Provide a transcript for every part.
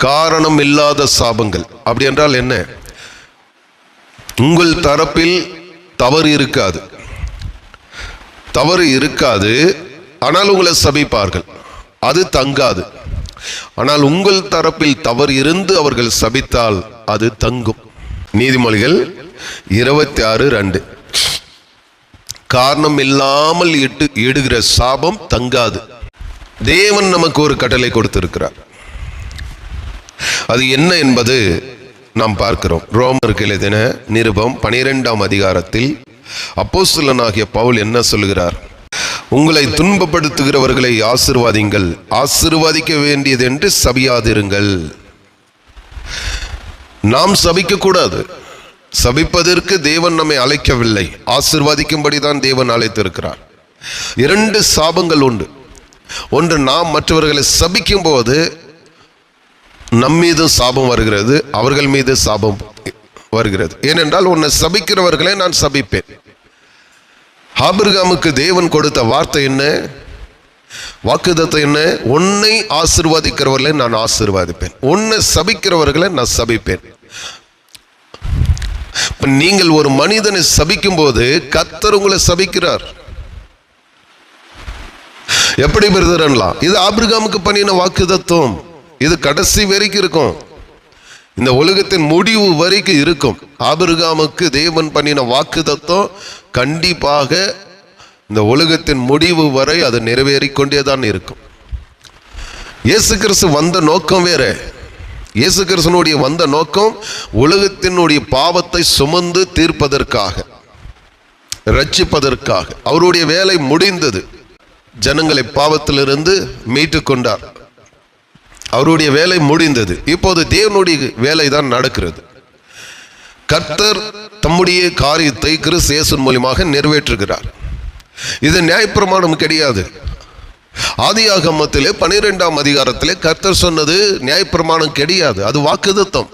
காரணம் இல்லாத சாபங்கள். அப்படி என்றால் என்ன? உங்கள் தரப்பில் தவறு இருக்காது, ஆனால் உங்களை சபிப்பார்கள், அது தங்காது. ஆனால் உங்கள் தரப்பில் தவறு இருந்து அவர்கள் சபித்தால் அது தங்கும். நீதிமொழிகள் 26:2. காரணம் இல்லாமல் இடுகிற சாபம் தங்காது. தேவன் நமக்கு ஒரு கட்டளை கொடுத்திருக்கிறார். அது என்ன என்பது நாம் பார்க்கிறோம். ரோமருக்கு எழுதின நிருபம் 12ஆம் அதிகாரத்தில் அப்போஸ்தலனாகிய பவுல் என்ன சொல்கிறார்? உங்களை துன்பப்படுத்துகிறவர்களை ஆசீர்வாதிங்கள், ஆசீர்வாதிக்க வேண்டியது என்று சபியாதிருங்கள். நாம் சபிக்க கூடாது. சபிப்பதற்கு தேவன் நம்மை அழைக்கவில்லை, ஆசீர்வாதிக்கும்படிதான் தேவன் அழைத்திருக்கிறார். 2 சாபங்கள் உண்டு. ஒன்று, நாம் மற்றவர்களை சபிக்கும் போது நம் மீது சாபம் வருகிறது, அவர்கள் மீது சாபம் வருகிறது. ஏனென்றால் உன்னை சபிக்கிறவர்களை நான் சபிப்பேன். ஆபிரகாமுக்கு தேவன் கொடுத்த வார்த்தை என்ன? வாக்குத்தத்தம் என்ன? உன்னை ஆசீர்வாதிக்கிறவர்களை நான் ஆசீர்வாதிப்பேன், உன்னை சபிக்கிறவர்களை நான் சபிப்பேன். நீங்கள் ஒரு மனிதனை சபிக்கும் போது கர்த்தர் உங்களை சபிக்கிறார். எப்படி பெறுதலாம்? இது ஆபிரகாமுக்கு பண்ணின வாக்குத்தத்தம். இது கடைசி வரைக்கும் இருக்கும், இந்த உலகத்தின் முடிவு வரைக்கும் இருக்கும். ஆபிரகாமுக்கு தேவன் பண்ணின வாக்குத்தத்தம் கண்டிப்பாக இந்த உலகத்தின் முடிவு வரை அது நிறைவேறிக்கொண்டேதான் இருக்கும். இயேசு கிறிஸ்து வந்த நோக்கம் வேற. இயேசு கிறிஸ்துனுடைய வந்த நோக்கம் உலகத்தினுடைய பாவத்தை சுமந்து தீர்ப்பதற்காக, ரட்சிப்பதற்காக. அவருடைய வேலை முடிந்தது. ஜனங்களை பாவத்திலிருந்து மீட்டு கொண்டார். அவருடைய வேலை முடிந்தது. இப்போது தேவனுடைய வேலை தான் நடக்கிறது. கர்த்தர் தம்முடைய காரியத்தை கிறிஸ்து இயேசுவின் மூலமாக நிறைவேற்றுகிறார். இது நியாயப்பிரமாணம் கிடையாது. ஆதியாகமத்திலே 12ஆம் அதிகாரத்திலே கர்த்தர் சொன்னது நியாயப்பிரமாணம் கிடையாது, அது வாக்குத்தத்தம்.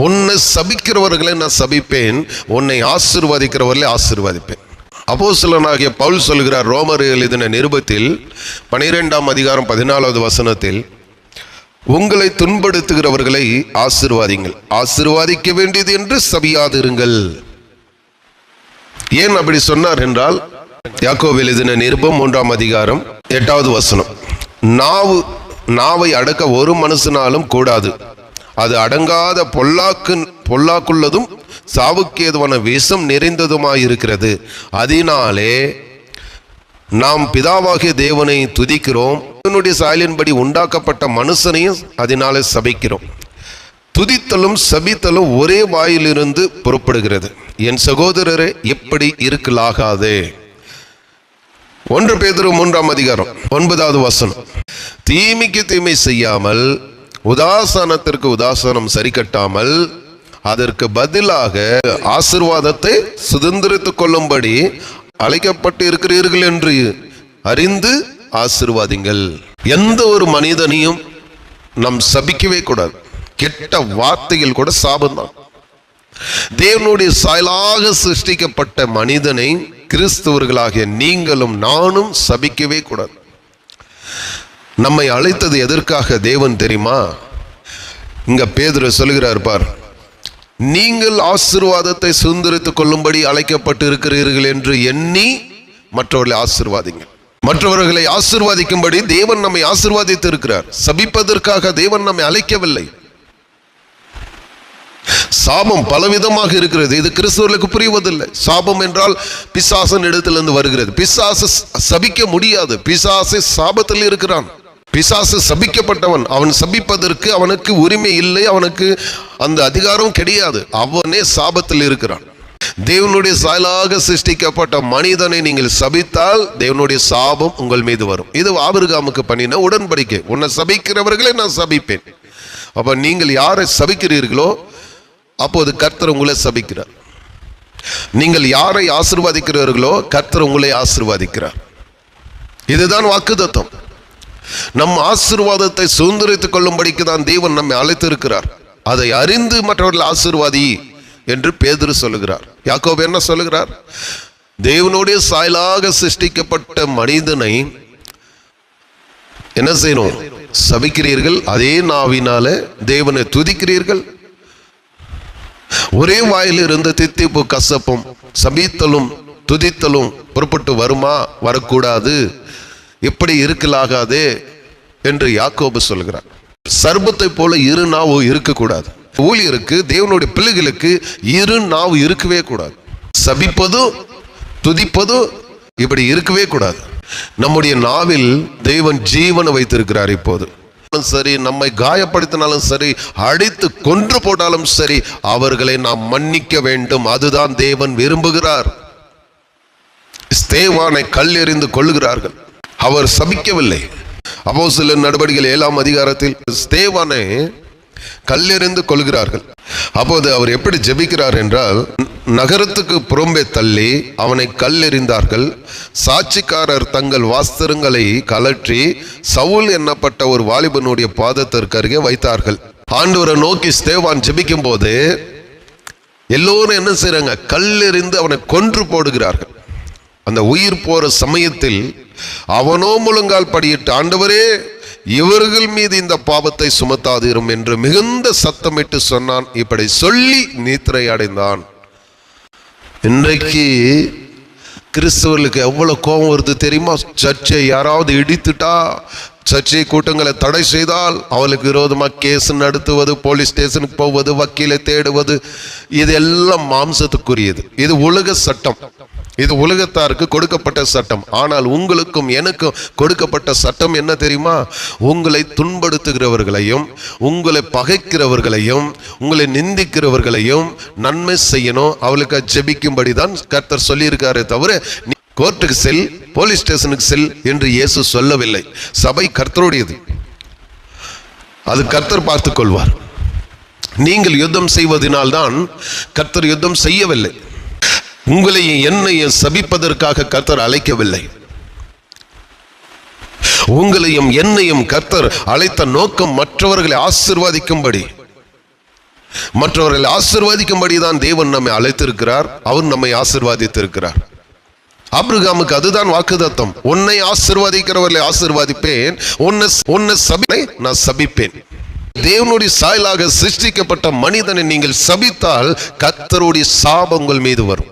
உன்னை சபிக்கிறவர்களை நான் சபிப்பேன், உன்னை ஆசீர்வதிக்கிறவர்களை ஆசீர்வதிப்பேன். அப்போஸ்தலனாகிய பவுல் சொல்கிறார் ரோமர் எழுதின நிருபத்தில் 12ஆம் அதிகாரம் 14வது வசனத்தில், உங்களை துன்படுத்துகிறவர்களை ஆசீர்வாதிங்கள், ஆசீர்வாதிக்க வேண்டியது என்று சபியாதிருங்கள். ஏன் அப்படி சொன்னார் என்றால், யாக்கோபு எழுதின நிருபம் 3ஆம் அதிகாரம் 8வது வசனம், நாவை அடக்க ஒரு மனுஷனாலும் கூடாது, அது அடங்காத பொல்லாக்குள்ளதும் சாவுக்கேதுவான விஷம் நிறைந்ததுமாயிருக்கிறது. அதனாலே நாம் பிதாவாகிய தேவனை துதிக்கிறோம், அவனுடைய சாயலின்படி உண்டாக்கப்பட்ட மனுஷனையும் அதனாலே சபிக்கிறோம். துதித்தலும் சபித்தலும் ஒரே வாயிலிருந்து புறப்படுகிறது. என் சகோதரரே, எப்படி இருக்கலாகாதே. 1 பேதுரு 3ஆம் அதிகாரம் 9வது வசனம், தீமைக்கு தீமை செய்யாமல் உதாசனத்திற்கு உதாசனம் சரி கட்டாமல் அதற்கு பதிலாக ஆசீர்வாதத்தை சுதந்திரித்துக் கொள்ளும்படி அழைக்கப்பட்டு இருக்கிறீர்கள் என்று அறிந்து ஆசீர்வாதிங்கள். எந்த ஒரு மனிதனையும் நாம் சபிக்கவே கூடாது. கெட்ட வார்த்தைகள் கூட சாபம்தான். தேவனுடைய சாயலாக சிருஷ்டிக்கப்பட்ட மனிதனை கிறிஸ்தவர்களாகிய நீங்களும் நானும் சபிக்கவே கூடாது. நம்மை அழைத்தது எதற்காக தேவன் தெரியுமா? இங்க பேதுரு சொல்லுகிறார் பார், நீங்கள் ஆசீர்வாதத்தை சுதந்திரித்துக் கொள்ளும்படி அழைக்கப்பட்டு இருக்கிறீர்கள் என்று எண்ணி மற்றவர்களை ஆசீர்வாதிங்கள். மற்றவர்களை ஆசீர்வாதிக்கும்படி தேவன் நம்மை ஆசீர்வாதித்து இருக்கிறார். சபிப்பதற்காக தேவன் நம்மை அழைக்கவில்லை. சாபம் பலவிதமாக இருக்கிறது, இது கிறிஸ்தவர்களுக்கு புரிவதில்லை. சாபம் என்றால் பிசாசன் இடத்திலிருந்து வருகிறது. பிசாசு சபிக்க முடியாது, பிசாசு சாபத்தில் இருக்கிறான். பிசாசு சபிக்கப்பட்டவன், அவன் சபிப்பதற்கு அவனுக்கு உரிமை இல்லை, அவனுக்கு அந்த அதிகாரம் கிடையாது. அவனே சாபத்தில் இருக்கிறான். தேவனுடைய சாயலாக சிருஷ்டிக்கப்பட்ட மனிதனை நீங்கள் சபித்தால் தேவனுடைய சாபம் உங்கள் மீது வரும். இது ஆபிரகாமுக்கு பண்ணின உடன்படிக்கை. உன்னை சபிக்கிறவர்களை நான் சபிப்பேன். அப்ப நீங்கள் யாரை சபிக்கிறீர்களோ அப்போது கர்த்தர் உங்களை சபிக்கிறார். நீங்கள் யாரை ஆசீர்வதிக்கிறீர்களோ கர்த்தர் உங்களை ஆசீர்வதிக்கிறார். இதுதான் வாக்குத்தத்தம். நம் ஆசீர்வாதத்தை சுதந்திரித்துக் கொள்ளும்படிக்கு தான் தேவன் நம்மை அழைத்திருக்கிறார். அதை அறிந்து மற்றவர்கள் ஆசீர்வாதி என்று பேதுரு சொல்லுகிறார். யாக்கோபு என்ன சொல்லுகிறார்? தேவனுடைய சாயலாக சிருஷ்டிக்கப்பட்ட மனிதனை என்ன செய்யணும்? சபிக்கிறீர்கள், அதே நாவினால தேவனை துதிக்கிறீர்கள். ஒரே வாயிலிருந்து தித்திப்பு கசப்பும் சபித்தலும் துதித்தலும் புறப்பட்டு வருமா? வரக்கூடாது. இப்படி இருக்கலாகாதே என்று யாக்கோபு சொல்கிறார். சர்பத்தை போல இரு நாவு இருக்கக்கூடாது. ஊழியருக்கு, தேவனுடைய பிள்ளைகளுக்கு இரு நாவு இருக்கவே கூடாது. சபிப்பது துதிப்பது இப்படி இருக்கவே கூடாது. நம்முடைய நாவில் தேவன் ஜீவனை வைத்திருக்கிறார். இப்போது சரி, நம்மை காயப்படுத்தினாலும் சரி, அடித்து கொன்று போட்டாலும் சரி, அவர்களை நாம் மன்னிக்க வேண்டும். அதுதான் தேவன் விரும்புகிறார். ஸ்தேவானை கல்லெறிந்து கொள்ளுகிறார்கள், அவர் சபிக்கவில்லை. அப்போஸ்தலர் நடவடிக்கைகள் 7ஆம் அதிகாரத்தில் ஸ்தேவானை கல்லெறிந்து கொள்கிறார்கள். அப்போது அவர் எப்படி ஜெபிக்கிறார் என்றால், நகரத்துக்கு புறம்பே தள்ளி அவனை கல்லெறிந்தார்கள். சாட்சிக்காரர் தங்கள் வஸ்திரங்களை கலற்றி சவுல் எண்ணப்பட்ட ஒரு வாலிபனுடைய பாதத்திற்கு அருகே வைத்தார்கள். ஆண்டவரை நோக்கி ஸ்தேவான் ஜெபிக்கும் போது எல்லோரும் என்ன செய்றாங்க? கல்லெறிந்து அவனை கொன்று போடுகிறார்கள். அந்த உயிர் போற சமயத்தில் அவனோ முழங்கால் படியிட்டு, ஆண்டவரே, இவர்கள் மீது இந்த பாவத்தை சுமத்தாதிரும் என்று மிகுந்த சத்தமிட்டு சொன்னான். இப்படி சொல்லி நித்திரை அடைந்தான். இன்றைக்கு கிறிஸ்தவர்களுக்கு எவ்வளவு கோபம் வருது தெரியுமா? சர்ச்சை யாராவது இடித்துட்டா, சர்ச்சை கூட்டங்களை தடை செய்தால் அவளுக்கு விரோதமாக கேஸ் நடத்துவது, போலீஸ் ஸ்டேஷனுக்கு போவது, வக்கீலை தேடுவது, இதெல்லாம் மாம்சத்துக்குரியது. இது உலக சட்டம், இது உலகத்தாருக்கு கொடுக்கப்பட்ட சட்டம். ஆனால் உங்களுக்கும் எனக்கும் கொடுக்கப்பட்ட சட்டம் என்ன தெரியுமா? உங்களை துன்படுத்துகிறவர்களையும், உங்களை பகைக்கிறவர்களையும், உங்களை நிந்திக்கிறவர்களையும் நன்மை செய்யணும், அவளுக்கு ஜெபிக்கும்படி தான் கர்த்தர் சொல்லியிருக்காரே தவிர கோர்ட்டுக்கு செல், போலீஸ் ஸ்டேஷனுக்கு செல் என்று இயேசு சொல்லவில்லை. சபை கர்த்தருடையது, அது கர்த்தர் பார்த்துக் கொள்வார். நீங்கள் யுத்தம் செய்வதனால்தான் கர்த்தர் யுத்தம் செய்யவில்லை. உங்களையும் என்னையும் சபிப்பதற்காக கர்த்தர் அழைக்கவில்லை. உங்களையும் என்னையும் கர்த்தர் அழைத்த நோக்கம் மற்றவர்களை ஆசீர்வதிக்கும்படி, மற்றவர்களை ஆசீர்வதிக்கும்படி தான் தேவன் நம்மை அழைத்திருக்கிறார். அவர் நம்மை ஆசீர்வதித்திருக்கிறார். ஆபிரகாமுக்கு அதுதான் வாக்குத்தத்தம். உன்னை ஆசீர்வதிக்கிறவர்களை ஆசீர்வதிப்பேன், உன்னை சபிப்பை நான் சபிப்பேன். தேவனுடைய சாயலாக சிருஷ்டிக்கப்பட்ட மனிதனை நீங்கள் சபித்தால் கர்த்தருடைய சாபம் உங்கள் மீது வரும்.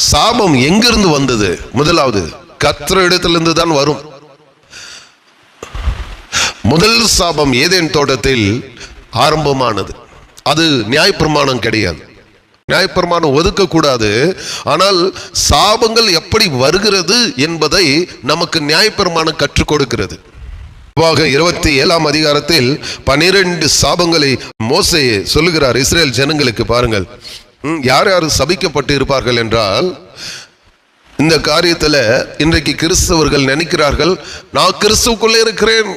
சாபம் எங்கிருந்து வந்தது? முதலாவது கர்த்தரிடத்திலிருந்து தான் வரும். முதல் சாபம் ஏதேன் தோட்டத்தில் ஆரம்பமானது. அது நியாயப்பிரமாணம் கிடையாது, நியாயப்பிரமாணம் ஒதுக்கக்கூடாது. ஆனால் சாபங்கள் எப்படி வருகிறது என்பதை நமக்கு நியாயப்பிரமாணம் கற்றுக் கொடுக்கிறது. 27ஆம் அதிகாரத்தில் 12 சாபங்களை மோசே சொல்லுகிறார் இஸ்ரேல் ஜனங்களுக்கு. பாருங்கள், யார் யார் சபிக்கப்பட்டு இருப்பார்கள் என்றால், இந்த காரியத்தில் இன்றைக்கு கிறிஸ்தவர்கள் நினைக்கிறார்கள், நான் கிறிஸ்துவுக்குள்ளே இருக்கிறேன்,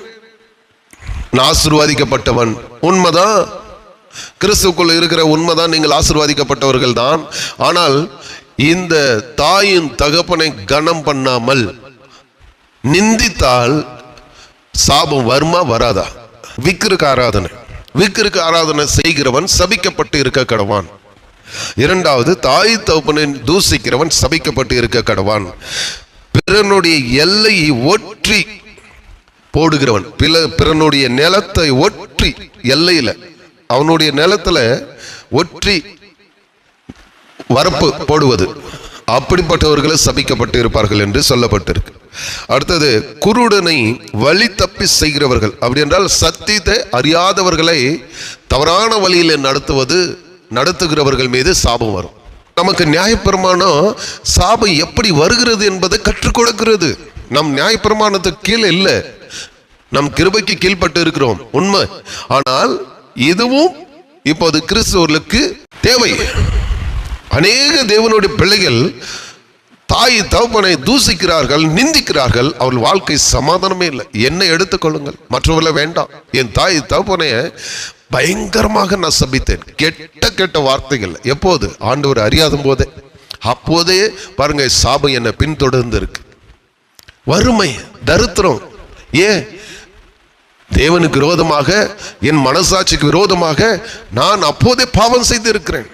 நான் ஆசீர்வதிக்கப்பட்டவன். உண்மைதான், கிறிஸ்துவுக்குள்ள இருக்கிற உண்மைதான், நீங்கள் ஆசீர்வதிக்கப்பட்டவர்கள் தான். ஆனால் இந்த தாயின் தகப்பனை கனம் பண்ணாமல் நிந்தித்தால் சாபம் வருமா வராதா? விக்கிருக்கு ஆராதனை செய்கிறவன் சபிக்கப்பட்டு இருக்க கடவான். இரண்டாவது, தாய் தகப்பனை தூசிக்கிறவன் சபிக்கப்பட்டு இருக்க கடவான். பிறனுடைய எல்லையை ஒற்றி போடுகிறவன், பிறனுடைய நிலத்தை ஒற்றி, எல்லையில அவனுடைய நிலத்துல ஒற்றி வரப்பு போடுவது, அப்படிப்பட்டவர்களை சபிக்கப்பட்டு இருப்பார்கள் என்று சொல்லப்பட்டிருக்கு. அடுத்தது, குருடனை வழி தப்பி செய்கிறவர்கள், அப்படி என்றால் சத்தியத்தை அறியாதவர்களை தவறான வழியில நடத்துகிறவர்கள் மீது சாபம் வரும். நமக்கு நியாயப்பிரமாணம் சாபம் எப்படி வருகிறது என்பதை கற்றுக் கொடுக்கிறது. நம் நியாயப்பிரமாணத்துக்கு கீழே இல்லை, நம் கிருபைக்கு கீழ்பட்டு இருக்கிறோம், உண்மை. ஆனால் இதுவும் இப்போது கிறிஸ்தவர்களுக்கு தேவை. அநேக தேவனுடைய பிள்ளைகள் தாய் தகப்பனை தூசிக்கிறார்கள், நிந்திக்கிறார்கள். அவர்கள் வாழ்க்கை சமாதானமே இல்லை. என்னை எடுத்துக்கொள்ளுங்கள், மற்றவர்களை வேண்டாம். என் தாய் தகப்பனைய பயங்கரமாக நான் சபித்தேன், கெட்ட வார்த்தைகள். எப்போது? ஆண்டவர் அறியாத போதே. அப்போதே பாருங்க, சாபம் என்னை பின்தொடர்ந்து இருக்கு. வறுமை, தரித்திரம். ஏன்? தேவனுக்கு விரோதமாக, என் மனசாட்சிக்கு விரோதமாக நான் அப்போதே பாவம் செய்து இருக்கிறேன்.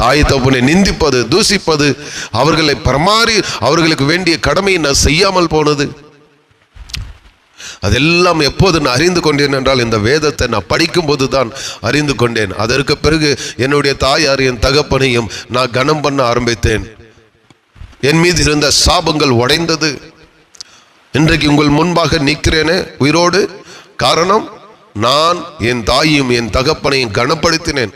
தாய் தகப்பனை நிந்திப்பது, தூசிப்பது, அவர்களை பரமாறி அவர்களுக்கு வேண்டிய கடமையை நான் செய்யாமல் போனது, அதெல்லாம் எப்போது நான் அறிந்து கொண்டேன் என்றால், இந்த வேதத்தை நான் படிக்கும் போது தான் அறிந்து கொண்டேன். அதற்கு பிறகு என்னுடைய தாயார் என் தகப்பனையும் நான் கனம் பண்ண ஆரம்பித்தேன். என் மீது இருந்த சாபங்கள் உடைந்தது. இன்றைக்கு உங்கள் முன்பாக நிற்கிறேனே உயிரோடு, காரணம் நான் என் தாயையும் என் தகப்பனையும் கனப்படுத்தினேன்.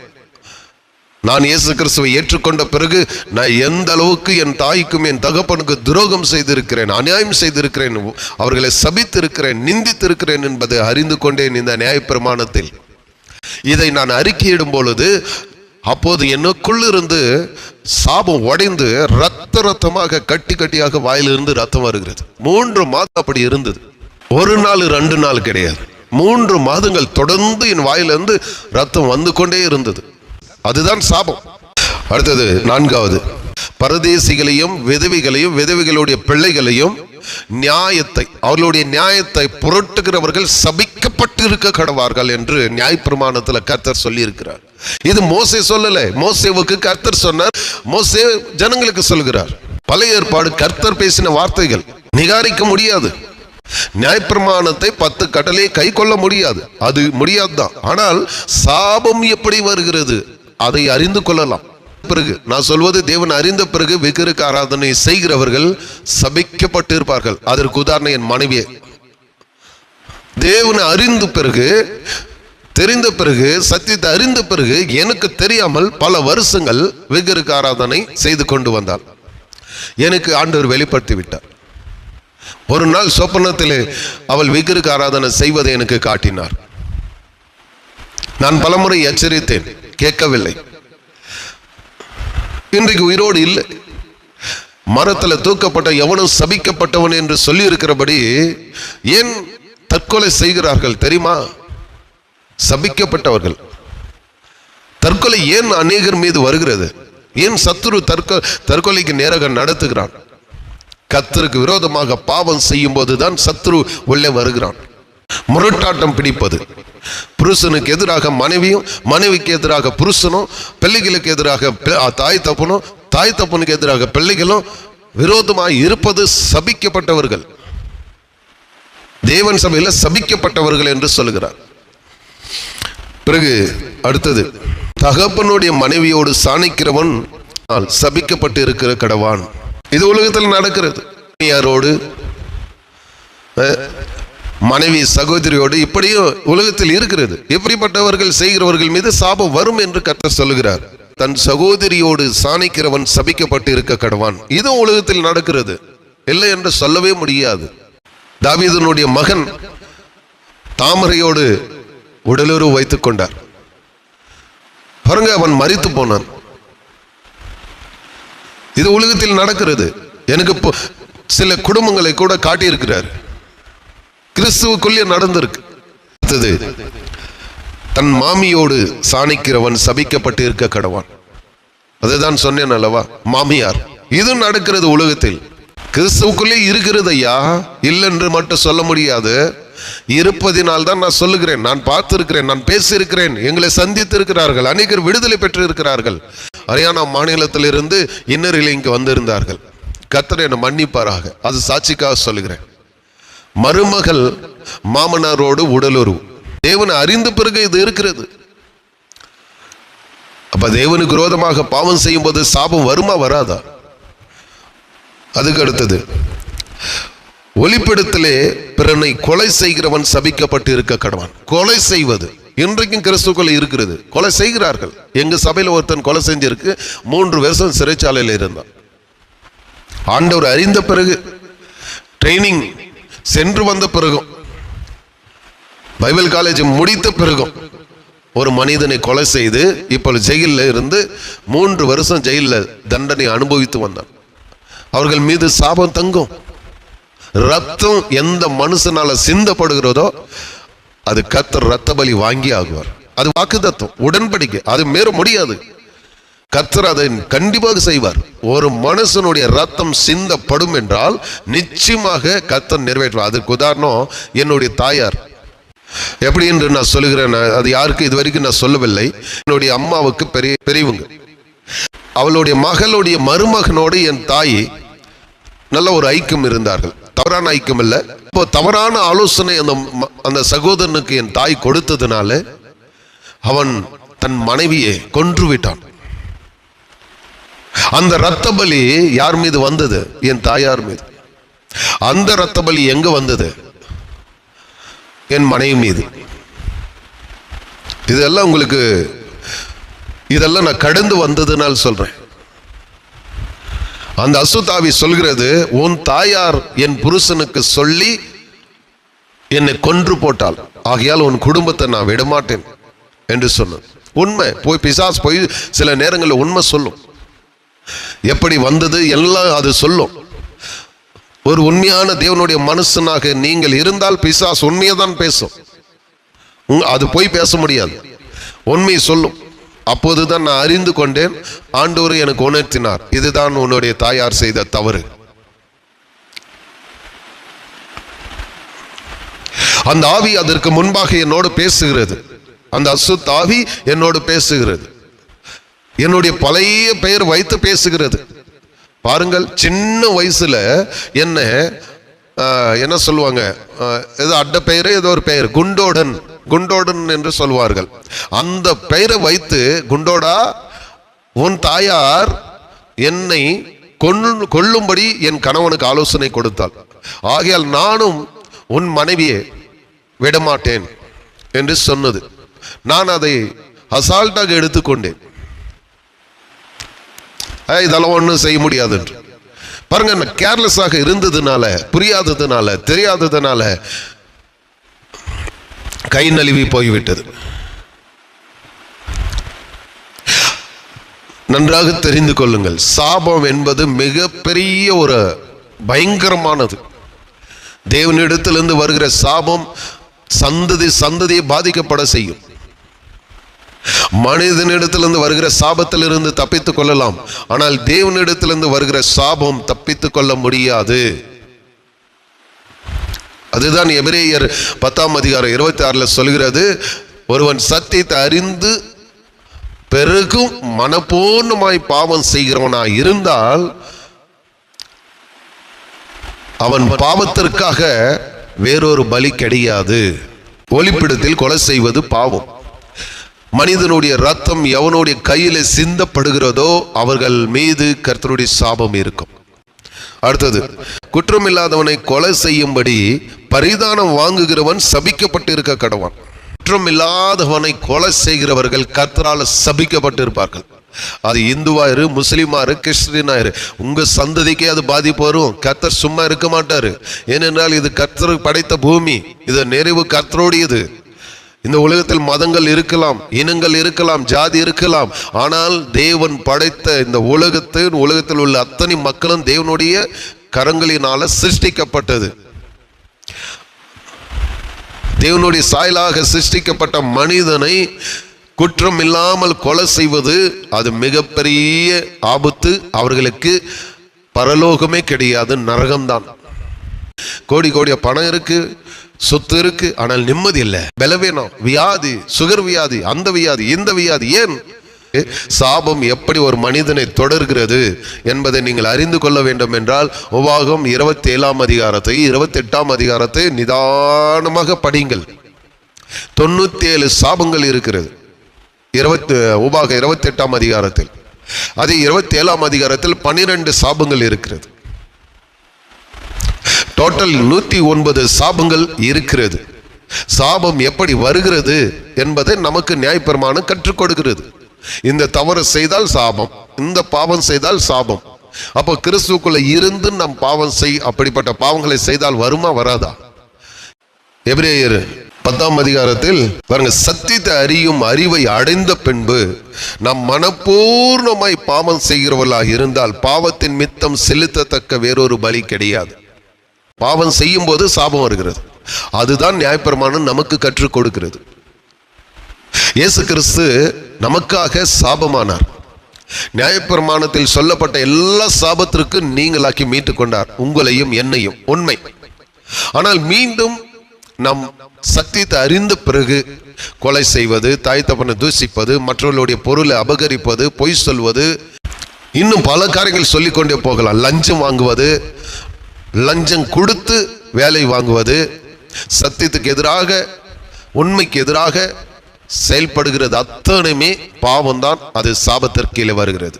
நான் இயேசு கிறிஸ்துவை ஏற்றுக்கொண்ட பிறகு நான் எந்த அளவுக்கு என் தாய்க்கும் என் தகப்பனுக்கு துரோகம் செய்திருக்கிறேன், அநியாயம் செய்திருக்கிறேன், அவர்களை சபித்திருக்கிறேன், நிந்தித்திருக்கிறேன் என்பதை அறிந்து கொண்டேன் இந்த நியாயப்பிரமாணத்தில். இதை நான் அறிக்கையிடும் பொழுது அப்போது எனக்குள்ளிருந்து சாபம் உடைந்து ரத்தமாக கட்டி கட்டியாக வாயிலிருந்து ரத்தம் வருகிறது. 3 மாதம் அப்படி இருந்தது. 1 நாள் 2 நாள் கிடையாது, 3 மாதங்கள் தொடர்ந்து என் வாயிலிருந்து ரத்தம் வந்து கொண்டே இருந்தது. அதுதான் சாபம். அடுத்தது 4வது, பரதேசிகளையும் விதவிகளையும் விதவிகளுடைய பிள்ளைகளையும் நியாயத்தை, அவர்களுடைய நியாயத்தை புரட்டுகிறவர்கள் சபிக்கப்பட்டு இருக்க கடவார்கள் என்று நியாயப்பிரமாணத்தில் கர்த்தர் சொல்லி இருக்கிறார். இது மோசே சொல்லல, மோசேவுக்கு கர்த்தர் சொன்னார், மோசே ஜனங்களுக்கு சொல்கிறார். பழைய ஏற்பாடு கர்த்தர் பேசின வார்த்தைகள் நிகாரிக்க முடியாது. நியாயப்பிரமாணத்தை 10 கட்டளை கை கொள்ள முடியாது, அது முடியாதுதான். ஆனால் சாபம் எப்படி வருகிறது அதை அறிந்து கொள்ளலாம். பிறகு நான் சொல்வது, தேவன் அறிந்த பிறகு விக்கிரக ஆராதனை செய்கிறவர்கள் சபிக்கப்பட்டு இருப்பார்கள். அதற்கு உதாரணம் என் மனைவியே. தேவனை அறிந்த பிறகு, தெரிந்த பிறகு, சத்தியத்தை அறிந்த பிறகு எனக்கு தெரியாமல் பல வருஷங்கள் விக்கிரக ஆராதனை செய்து கொண்டு வந்தாள். எனக்கு ஆண்டவர் வெளிப்படுத்தி விட்டார். ஒரு நாள் சொப்பனத்திலே அவள் விக்கிரக ஆராதனை செய்வதை எனக்கு காட்டினார். நான் பலமுறை எச்சரித்தேன், கேட்கவில்லை. இன்றைக்கு உயிரோடு இல்லை. மரத்தில் தூக்கப்பட்ட எவனும் சபிக்கப்பட்டவன் என்று சொல்லி இருக்கிறபடி ஏன் தற்கொலை செய்கிறார்கள் தெரியுமா? சபிக்கப்பட்டவர்கள். தற்கொலை ஏன் அநேகர் மீது வருகிறது? ஏன் சத்துரு தற்கொலைக்கு நேராக நடத்துகிறான்? கர்த்தருக்கு விரோதமாக பாவம் செய்யும் போதுதான் சத்துரு உள்ளே வருகிறான். முரட்டாட்டம் பிடிப்பது, புருஷனுக்கு எதிராக மனைவியும், மனைவிக்கு எதிராக புருஷனும், பிள்ளைகளுக்கு எதிராக தாய் தப்பனும், தாய் தப்பனுக்கு எதிராக பிள்ளைகளும் விரோதமாய் இருப்பது சபிக்கப்பட்டவர்கள். தேவன் சபையில் சபிக்கப்பட்டவர்கள் என்று சொல்கிறார். பிறகு அடுத்தது, தகப்பனுடைய மனைவியோடு சாணிக்கிறவன் சபிக்கப்பட்டு இருக்கிற கடவான். இது உலகத்தில் நடக்கிறது. யாரோடு, மனைவி சகோதரியோடு, இப்படியும் உலகத்தில் இருக்கிறது. எப்படிப்பட்டவர்கள் செய்கிறவர்கள் மீது சாபம் வரும் என்று கர்த்தர் சொல்லுகிறார். தன் சகோதரியோடு சாணிக்கிறவன் சபிக்கப்பட்டு இருக்க கடவான். இதுவும் உலகத்தில் நடக்கிறது, இல்லை என்று சொல்லவே முடியாது. தாவீதுனுடைய மகன் தாமரையோடு உடலுறவு வைத்துக் கொண்டார். பாருங்க, அவன் மரித்து போனான். இது உலகத்தில் நடக்கிறது. எனக்கு சில குடும்பங்களை கூட காட்டியிருக்கிறார். கிறிஸ்துவுக்குள்ளே நடந்திருக்கு. தன் மாமியோடு சாணிக்கிறவன் சபிக்கப்பட்டு இருக்க கடவான். அதுதான் சொன்னேன் அல்லவா, மாமியார். இது நடக்கிறது உலகத்தில். கிறிஸ்துவுக்குள்ளே இருக்கிறது ஐயா, இல்லைன்று மட்டும் சொல்ல முடியாது. இருப்பதினால் தான் நான் சொல்லுகிறேன். நான் பார்த்திருக்கிறேன், நான் பேசியிருக்கிறேன், எங்களை சந்தித்து இருக்கிறார்கள், அநேகர் விடுதலை பெற்று இருக்கிறார்கள். ஹரியானா மாநிலத்திலிருந்து இன்னரில் இங்கு வந்திருந்தார்கள். கர்த்தர் என்னை மன்னிப்பாராக, அது சாட்சிக்காக சொல்லுகிறேன். மருமகள் மாமனாரோடு உடலுறவு. தேவனை அறிந்த பிறகு இது இருக்கிறது. அப்ப தேவனுக்கு விரோதமாக பாவம் செய்யும் போது சாபம் வருமா வராதா? அதுக்கு அடுத்தது, ஒளிப்பிடத்திலே பிறனை கொலை செய்கிறவன் சபிக்கப்பட்டு இருக்க கடவான். கொலை செய்வது இன்றைக்கும் கிறிஸ்துக்குள்ள இருக்கிறது. கொலை செய்கிறார்கள். எங்க சபையில் ஒருத்தன் கொலை செஞ்சிருக்கு, 3 வருஷம் சிறைச்சாலையில் இருந்தான். ஆண்டவர் அறிந்த பிறகு, ட்ரைனிங் சென்று வந்த பிறகும், பைபிள் காலேஜ் முடித்த பிறகும் ஒரு மனிதனை கொலை செய்து இப்போ ஜெயிலில் இருந்து 3 வருஷம் ஜெயிலில் தண்டனை அனுபவித்து வந்தான். அவர்கள் மீது சாபம் தங்கும். ரத்தம் எந்த மனுஷனால சிந்தப்படுகிறதோ அது கர்த்தர் ரத்த பலி வாங்கி ஆகுவார். அது வாக்குத்தத்தம், உடன்படிக்கை. அது மீற முடியாது. கர்த்தர் அதை கண்டிப்பாக செய்வார். ஒரு மனுஷனுடைய ரத்தம் சிந்தப்படும் என்றால் நிச்சயமாக கர்த்தர் நிறைவேற்றுவார். அதுக்கு உதாரணம் என்னுடைய தாயார். எப்படி என்று நான் சொல்லுகிறேன், அது யாருக்கு இது வரைக்கும் நான் சொல்லவில்லை. என்னுடைய அம்மாவுக்கு பெரியவங்க. அவளுடைய மகளுடைய மருமகனோடு என் தாய் நல்ல ஒரு ஐக்கியம் இருந்தார்கள். தவறான ஐக்கியம் இல்லை, இப்போ தவறான ஆலோசனை அந்த சகோதரனுக்கு என் தாய் கொடுத்ததுனால அவன் தன் மனைவியை கொன்று விட்டான். அந்த இரத்த பலி யார் மீது வந்தது? என் தாயார் மீது. அந்த இரத்த பலி எங்க வந்தது? என் மனைவி மீது. இதெல்லாம் உங்களுக்கு, இதெல்லாம் நான் கடந்து வந்ததுனால் சொல்றேன். அந்த அசுத்தாவி சொல்கிறது, உன் தாயார் என் புருஷனுக்கு சொல்லி என்னை கொன்று போட்டாள், ஆகையால் உன் குடும்பத்தை நான் விடமாட்டேன் என்று சொன்னது. உண்மை. போய் பிசாசு போய் சில நேரங்களில் உண்மை சொல்லும். எப்படி வந்தது எல்லாம் அது சொல்லும். ஒரு உண்மையான தேவனுடைய மனுஷனாக நீங்கள் இருந்தால் பிசாசு உண்மையை தான் பேசும். அது போய் பேச முடியாது, உண்மையை சொல்லும். அப்போதுதான் நான் அறிந்து கொண்டேன், ஆண்டவர் எனக்கு உணர்த்தினார், இதுதான் உன்னுடைய தாயார் செய்த தவறு. அந்த ஆவி அதற்கு முன்பாக என்னோடு பேசுகிறது. அந்த அசுத்த ஆவி என்னோடு பேசுகிறது, என்னுடைய பழைய பெயர் வைத்து பேசுகிறது. பாருங்கள், சின்ன வயசுல என்ன சொல்லுவாங்க, ஏதோ அட்ட பெயரு, ஏதோ ஒரு பெயர், குண்டோடன் என்று சொல்வார்கள். அந்த பெயரை வைத்து, குண்டோடா, உன் தாயார் என்னை கொல்லும்படி என் கணவனுக்கு ஆலோசனை கொடுத்தாள், ஆகையால் நானும் உன் மனைவியை விடமாட்டேன் என்று சொன்னது. நான் அதை அசால்ட்டாக எடுத்துக்கொண்டேன். இதெல்லாம் ஒன்றும் செய்ய முடியாது என்று. பாருங்க, நான் கேர்லெஸ்ஸாக இருந்ததுனால, புரியாததுனால, தெரியாததுனால கை நழுவி போய்விட்டது. நன்றாக தெரிந்து கொள்ளுங்கள், சாபம் என்பது மிகப்பெரிய ஒரு பயங்கரமானது. தேவனிடத்திலிருந்து வருகிற சாபம் சந்ததியை பாதிக்கப்பட செய்யும். மனிதனிடத்திலிருந்து வருகிற சாபத்திலிருந்து தப்பித்துக் கொள்ளலாம், ஆனால் தேவனிடத்திலிருந்து வருகிற சாபம் தப்பித்துக் கொள்ள முடியாது. அதுதான் எபிரேயர் 10:26 சொல்கிறது, ஒருவன் சத்தியத்தை அறிந்து பிறகும் மனப்பூர்ணமாய் பாவம் செய்கிறவனாய் இருந்தால் அவன் பாவத்திற்காக வேறொரு பலி கிடையாது. ஒளிப்பிடத்தில் கொலை செய்வது பாவம். மனிதனுடைய ரத்தம் எவனுடைய கையில சிந்தப்படுகிறதோ அவர்கள் மீது கர்த்தருடைய சாபம் இருக்கும். அடுத்தது, குற்றமில்லாதவனை கொலை செய்யும்படி பரிதானம் வாங்குகிறவன் சபிக்கப்பட்டிருக்க கடவான். குற்றமில்லாதவனை கொலை செய்கிறவர்கள் கர்த்தரால் சபிக்கப்பட்டிருப்பார்கள். அது இந்துவாயிரு, முஸ்லிமாரு, கிறிஸ்டியனாயிரு, உங்க சந்ததிக்கே அது பாதிப்பு வரும். கர்த்தர் சும்மா இருக்க மாட்டாரு. ஏனென்றால் இது கர்த்தர் படைத்த பூமி, இது நிறைவு கர்த்தரோடையது. இந்த உலகத்தில் மதங்கள் இருக்கலாம், இனங்கள் இருக்கலாம், ஜாதி இருக்கலாம், ஆனால் தேவன் படைத்த இந்த உலகத்தில் உள்ள அத்தனை மக்களும் தேவனுடைய கரங்களினால சிருஷ்டிக்கப்பட்டது. தேவனுடைய சாயலாக சிருஷ்டிக்கப்பட்ட மனிதனை குற்றம் இல்லாமல் கொலை செய்வது அது மிகப்பெரிய ஆபத்து. அவர்களுக்கு பரலோகமே கிடையாது, நரகம்தான். கோடி கோடிய பணம் இருக்கு, சொத்து இருக்கு, ஆனால் நிம்மதி இல்லை, பலவீனம், வியாதி, சுகர் வியாதி, அந்த வியாதி, இந்த வியாதி. ஏன்? சாபம் எப்படி ஒரு மனிதனை தொடர்கிறது என்பதை நீங்கள் அறிந்து கொள்ள வேண்டும் என்றால் உபாகம் 27 அதிகாரத்தை நிதானமாக படிங்கள். 97 சாபங்கள் இருக்கிறது உபாகம் 28 அதிகாரத்தில். அது 27 அதிகாரத்தில் 12 சாபங்கள் இருக்கிறது. டோட்டல் 109 சாபங்கள் இருக்கிறது. சாபம் எப்படி வருகிறது என்பதை நமக்கு நியாயப்பிரமாணம் கற்றுக் கொடுக்கிறது. இந்த தவறு செய்தால் சாபம், இந்த பாவம் செய்தால் சாபம். அப்போ கிறிஸ்துவுக்குள்ள இருந்து நம் பாவம் அப்படிப்பட்ட பாவங்களை செய்தால் வருமா, வராதா? எபிரேயர் 10 அதிகாரத்தில் பாருங்க, சத்தியத்தை அறியும் அறிவை அடைந்த பின்பு நம் மனப்பூர்ணமாய் பாவம் செய்கிறவர்களாக இருந்தால் பாவத்தின் மித்தம் செலுத்தத்தக்க வேறொரு பலி கிடையாது. பாவம் செய்யும் போது சாபம் வருகிறது. அதுதான் நியாயப்பிரமாணம் நமக்கு கற்றுக் கொடுக்கிறது. இயேசு கிறிஸ்து நமக்காக சாபமானார். நியாயப்பிரமாணத்தில் சொல்லப்பட்ட எல்லா சாபத்திற்கும் நீங்களாக்கி மீட்டு கொண்டார், உங்களையும் என்னையும். உண்மை. ஆனால் மீண்டும் நம் சத்தியத்தை அறிந்த பிறகு கொலை செய்வது, தாய் தகப்பனை தூசிப்பது, மற்றவர்களுடைய பொருளை அபகரிப்பது, பொய் சொல்வது, இன்னும் பல காரியங்கள் சொல்லிக்கொண்டே போகலாம். லஞ்சம் வாங்குவது, லஞ்சம் கொடுத்து வேலை வாங்குவது, சத்தியத்துக்கு எதிராக, உண்மைக்கு எதிராக செயல்படுகிறது அத்தனையுமே பாவம்தான். அது சாபத்திற்கு கீழே வருகிறது.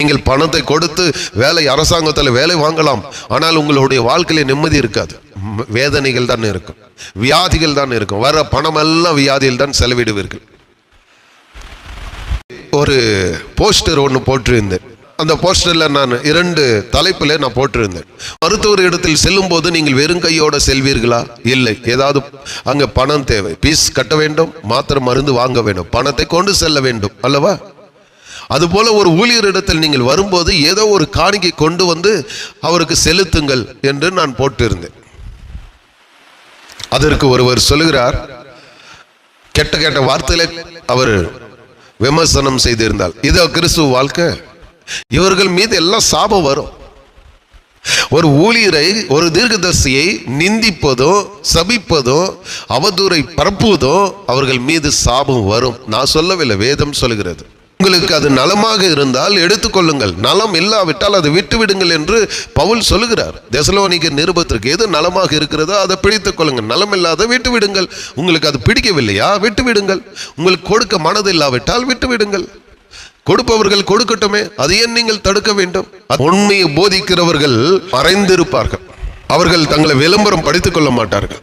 நீங்கள் பணத்தை கொடுத்து வேலை, அரசாங்கத்தில் வேலை வாங்கலாம், ஆனால் உங்களுடைய வாழ்க்கையில நிம்மதி இருக்காது. வேதனைகள் தான் இருக்கும், வியாதிகள் தான் இருக்கும். வர பணம் எல்லாம் வியாதியில் தான் செலவிடுவீர்கள். ஒரு போஸ்டர் ஒன்று போட்டிருந்தேன். அந்த போஸ்டர்ல நான் 2 தலைப்புல நான் போட்டிருந்தேன். மருத்துவர் இடத்தில் செல்லும் போது நீங்கள் வெறும் கையோட செல்வீர்களா? இல்லை, ஏதாவது அங்க பணம் தேவை, பீஸ் கட்ட வேண்டும், மாத்திரை மருந்து வாங்க வேண்டும், பணத்தை கொண்டு செல்ல வேண்டும் அல்லவா? அதுபோல ஒரு ஊழியர் இடத்தில் நீங்கள் வரும்போது ஏதோ ஒரு காணிக்கை கொண்டு வந்து அவருக்கு செலுத்துங்கள் என்று நான் போட்டிருந்தேன். அதற்கு ஒருவர் சொல்லுகிறார், கெட்ட வார்த்தையில அவர் விமர்சனம் செய்திருந்தால், இதோ கிறிஸ்துவ வாழ்க்கை, இவர்கள் மீது எல்லாம் சாபம் வரும். ஒரு ஊழியரை, ஒரு தீர்க்கதரிசியை நிந்திப்பதோ, சபிப்பதோ, அவதூறை பரப்புவதோ அவர்கள் மீது சாபம் வரும். நான் சொல்லவில்லை, வேதம் சொல்லுகிறது. உங்களுக்கு அது நலமாக இருந்தால் எடுத்துக்கொள்ளுங்கள், நலம் இல்லாவிட்டால் அதை விட்டு விடுங்கள் என்று பவுல் சொல்லுகிறார். தெசலோனிக்கர் நிருபத்திற்கு எது நலமாக இருக்கிறதோ அதை பிடித்துக் கொள்ளுங்கள், நலம் இல்லாத விட்டு விடுங்கள். உங்களுக்கு அது பிடிக்கவில்லையா, விட்டு விடுங்கள். உங்களுக்கு கொடுக்க மனது இல்லாவிட்டால் விட்டு விடுங்கள். கொடுப்பவர்கள் கொடுக்கட்டுமே, அதை ஏன் நீங்கள் தடுக்க வேண்டும்? உண்மையை போதிக்கிறவர்கள் மறைந்திருப்பார்கள், அவர்கள் தங்களை விளம்பரம் படித்துக் கொள்ள மாட்டார்கள்.